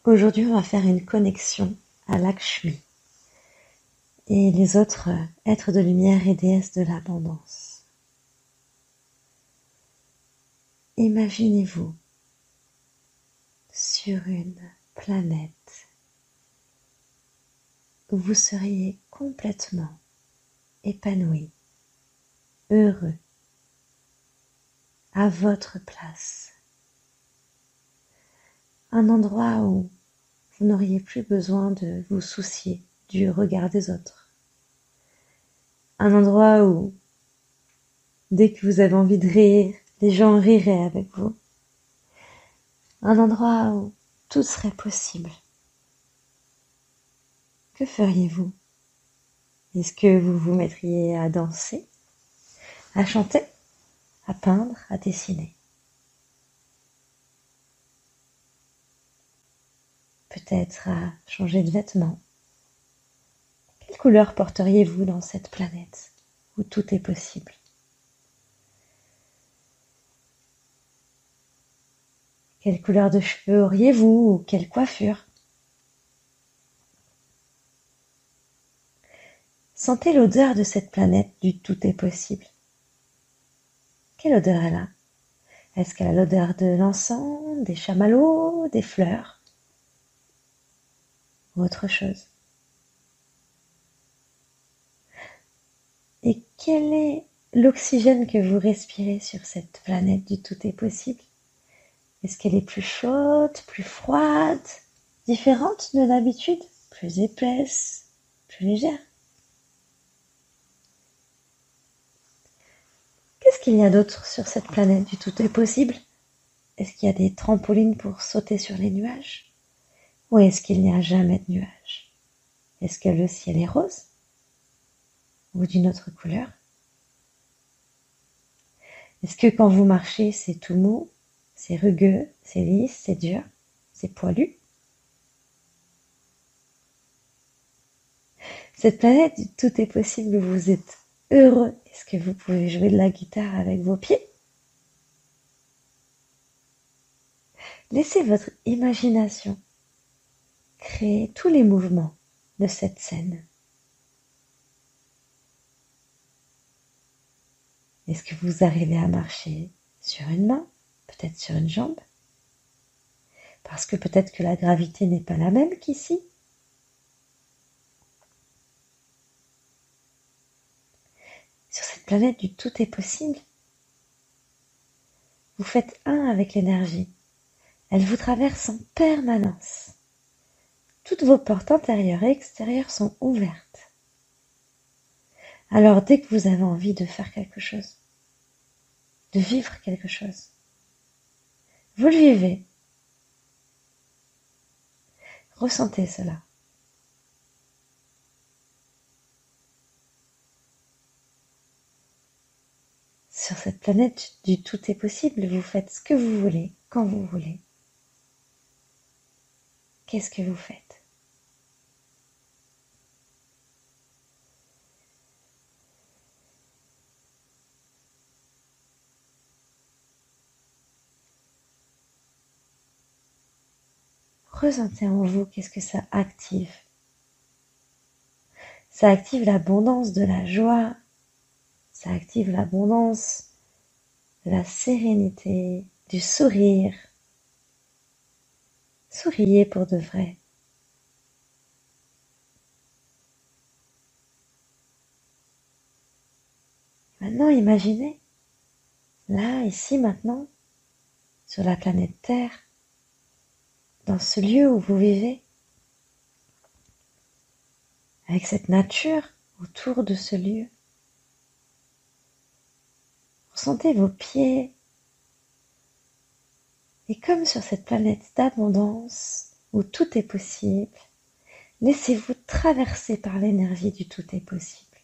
Aujourd'hui, on va faire une connexion à Lakshmi et les autres êtres de lumière et déesses de l'abondance. Imaginez-vous sur une planète où vous seriez complètement épanoui, heureux, à votre place. Un endroit où vous n'auriez plus besoin de vous soucier du regard des autres. Un endroit où, dès que vous avez envie de rire, les gens riraient avec vous. Un endroit où tout serait possible. Que feriez-vous? Est-ce que vous vous mettriez à danser, à chanter, à peindre, à dessiner? Peut-être à changer de vêtements. Quelle couleur porteriez-vous dans cette planète où tout est possible? Quelle couleur de cheveux auriez-vous ou quelle coiffure? Sentez l'odeur de cette planète du tout est possible. Quelle odeur elle a? Est-ce qu'elle a l'odeur de l'encens, des chamallows, des fleurs ou autre chose? Et quel est l'oxygène que vous respirez sur cette planète du tout est possible? Est-ce qu'elle est plus chaude, plus froide, différente de d'habitude, plus épaisse, plus légère? Qu'est-ce qu'il y a d'autre sur cette planète du tout est possible? Est-ce qu'il y a des trampolines pour sauter sur les nuages? Ou est-ce qu'il n'y a jamais de nuages? Est-ce que le ciel est rose? Ou d'une autre couleur? Est-ce que quand vous marchez, c'est tout mou, c'est rugueux, c'est lisse, c'est dur, c'est poilu? Cette planète, tout est possible, vous êtes heureux. Est-ce que vous pouvez jouer de la guitare avec vos pieds? Laissez votre imagination créer tous les mouvements de cette scène. Est-ce que vous arrivez à marcher sur une main, peut-être sur une jambe? Parce que peut-être que la gravité n'est pas la même qu'ici. Sur cette planète du tout est possible, vous faites un avec l'énergie. Elle vous traverse en permanence. Toutes vos portes intérieures et extérieures sont ouvertes. Alors dès que vous avez envie de faire quelque chose, de vivre quelque chose, vous le vivez. Ressentez cela. Sur cette planète du tout est possible, vous faites ce que vous voulez, quand vous voulez. Qu'est-ce que vous faites? Ressentez en vous qu'est-ce que ça active. Ça active l'abondance de la joie, ça active l'abondance de la sérénité, du sourire. Souriez pour de vrai. Maintenant, imaginez, là, ici, maintenant, sur la planète Terre, dans ce lieu où vous vivez, avec cette nature autour de ce lieu. Ressentez vos pieds. Et comme sur cette planète d'abondance, où tout est possible, laissez-vous traverser par l'énergie du tout est possible.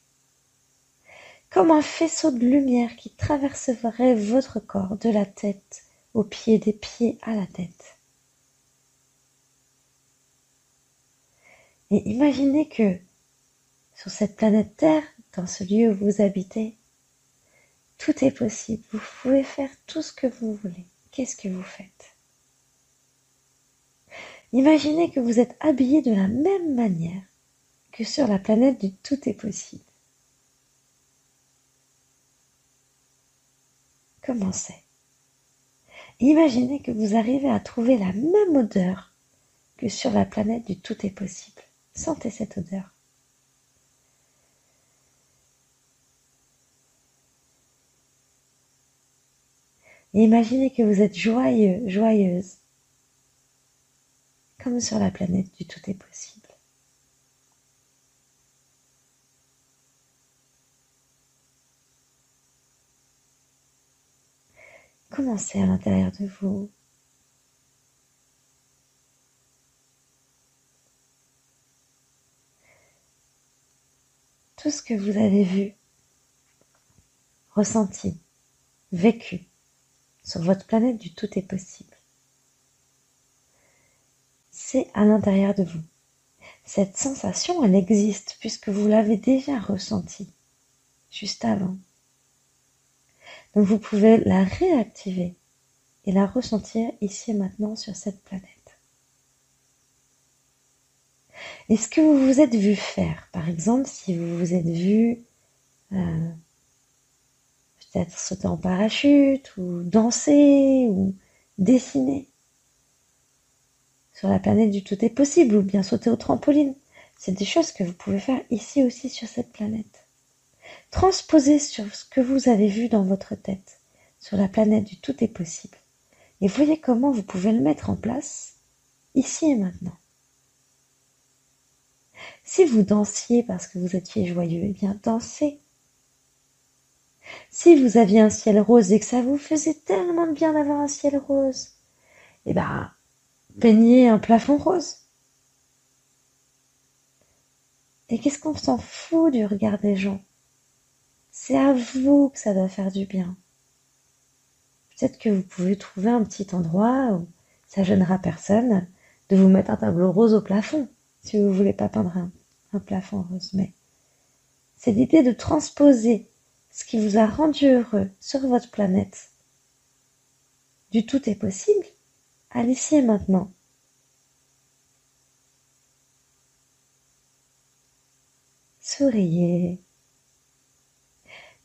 Comme un faisceau de lumière qui traverserait votre corps de la tête aux pieds, des pieds à la tête. Et imaginez que sur cette planète Terre, dans ce lieu où vous habitez, tout est possible. Vous pouvez faire tout ce que vous voulez. Qu'est-ce que vous faites? Imaginez que vous êtes habillé de la même manière que sur la planète du tout est possible. Commencez. Imaginez que vous arrivez à trouver la même odeur que sur la planète du tout est possible. Sentez cette odeur. Et imaginez que vous êtes joyeux, joyeuse, comme sur la planète du tout est possible. Commencez à l'intérieur de vous. Tout ce que vous avez vu, ressenti, vécu sur votre planète du tout est possible. C'est à l'intérieur de vous. Cette sensation, elle existe puisque vous l'avez déjà ressentie juste avant. Donc vous pouvez la réactiver et la ressentir ici et maintenant sur cette planète. Et ce que vous vous êtes vu faire, par exemple, si vous vous êtes vu peut-être sauter en parachute ou danser ou dessiner sur la planète du tout est possible ou bien sauter au trampoline. C'est des choses que vous pouvez faire ici aussi sur cette planète. Transposez sur ce que vous avez vu dans votre tête, sur la planète du tout est possible. Et voyez comment vous pouvez le mettre en place ici et maintenant. Si vous dansiez parce que vous étiez joyeux, eh bien dansez. Si vous aviez un ciel rose et que ça vous faisait tellement de bien d'avoir un ciel rose, eh ben, peignez un plafond rose. Et qu'est-ce qu'on s'en fout du regard des gens? C'est à vous que ça doit faire du bien. Peut-être que vous pouvez trouver un petit endroit où ça gênera personne de vous mettre un tableau rose au plafond, si vous voulez pas peindre un plafond rose. Mais c'est l'idée de transposer ce qui vous a rendu heureux sur votre planète. Du tout est possible à l'ici et maintenant. Souriez.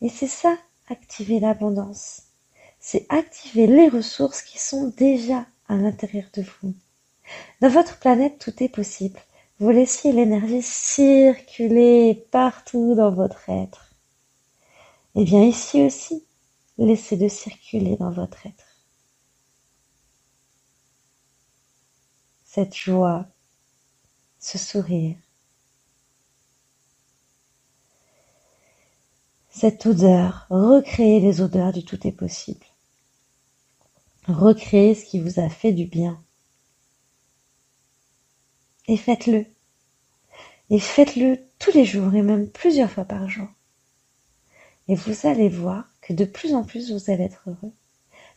Et c'est ça, activer l'abondance. C'est activer les ressources qui sont déjà à l'intérieur de vous. Dans votre planète, tout est possible. Vous laissiez l'énergie circuler partout dans votre être. Et bien ici aussi, laissez-le circuler dans votre être. Cette joie, ce sourire, cette odeur, recréez les odeurs du tout est possible. Recréez ce qui vous a fait du bien. Et faites-le. Et faites-le tous les jours et même plusieurs fois par jour. Et vous allez voir que de plus en plus vous allez être heureux.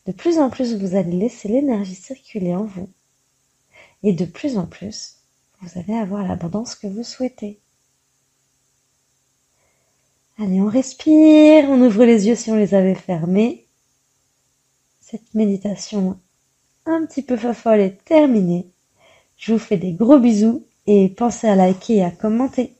De plus en plus vous allez laisser l'énergie circuler en vous. Et de plus en plus, vous allez avoir l'abondance que vous souhaitez. Allez, on respire, on ouvre les yeux si on les avait fermés. Cette méditation un petit peu fofolle est terminée. Je vous fais des gros bisous et pensez à liker et à commenter.